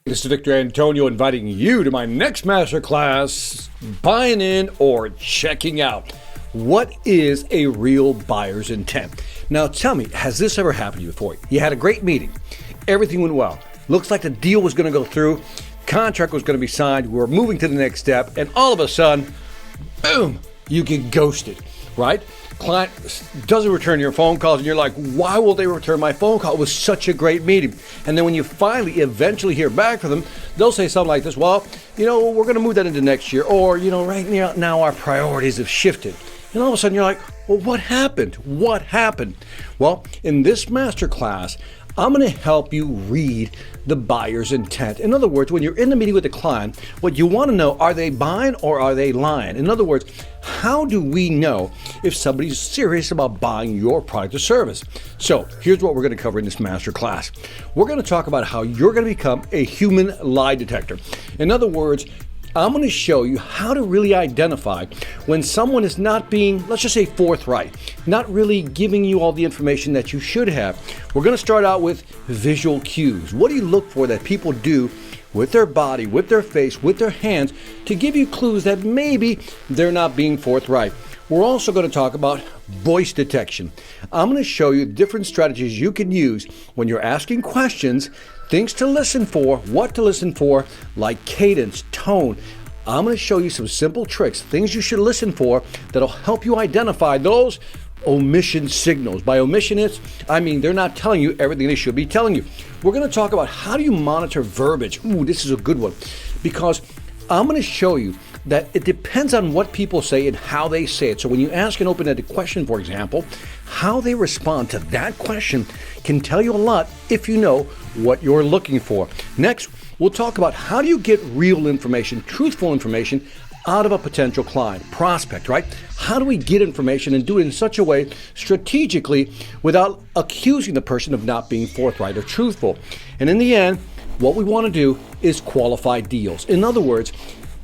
This is Victor Antonio inviting you to my next masterclass, Buying In or Checking Out. What is a real buyer's intent? Now tell me, has this ever happened to you before? You had a great meeting. Everything went well. Looks like the deal was going to go through. Contract was going to be signed. We're moving to the next step. And all of a sudden, boom, you get ghosted, right? Client doesn't return your phone calls and you're like, why will they return my phone call? It was such a great meeting. And then when you finally eventually hear back from them, they'll say something like this, well, we're going to move that into next year, or, right now our priorities have shifted. And all of a sudden you're like, well, what happened? What happened? Well, in this masterclass, I'm going to help you read the buyer's intent. In other words, when you're in the meeting with the client, what you want to know, are they buying or are they lying? In other words, how do we know if somebody's serious about buying your product or service? So here's what we're going to cover in this masterclass. We're going to talk about how you're going to become a human lie detector. In other words, I'm going to show you how to really identify when someone is not being, let's just say, forthright, not really giving you all the information that you should have. We're going to start out with visual cues. What do you look for that people do with their body, with their face, with their hands to give you clues that maybe they're not being forthright? We're also going to talk about voice detection. I'm going to show you different strategies you can use when you're asking questions, things to listen for, what to listen for, like cadence, tone. I'm going to show you some simple tricks, things you should listen for that'll help you identify those omission signals. By omission, I mean they're not telling you everything they should be telling you. We're going to talk about how do you monitor verbiage. Ooh, this is a good one, because I'm going to show you that it depends on what people say and how they say it. So when you ask an open-ended question, for example, how they respond to that question can tell you a lot if you know what you're looking for. Next, we'll talk about how do you get real information, truthful information out of a potential client, prospect, right? How do we get information and do it in such a way strategically without accusing the person of not being forthright or truthful? And in the end, what we want to do is qualify deals. In other words,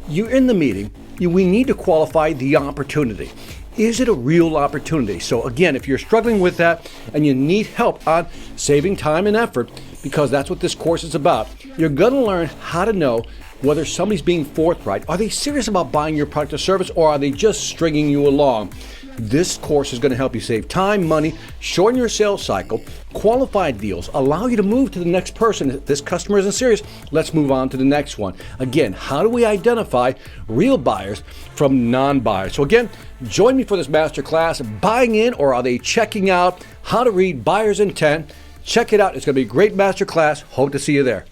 you're in the meeting, we need to qualify the opportunity. Is it a real opportunity? So again, if you're struggling with that and you need help on saving time and effort, because that's what this course is about, you're going to learn how to know whether somebody's being forthright. Are they serious about buying your product or service, or are they just stringing you along? This course is going to help you save time, money, shorten your sales cycle, qualify deals, allow you to move to the next person. If this customer isn't serious, let's move on to the next one. Again, how do we identify real buyers from non-buyers? So again, join me for this masterclass, Buying In or Are They Checking Out? How to read buyer's intent. Check it out. It's going to be a great masterclass. Hope to see you there.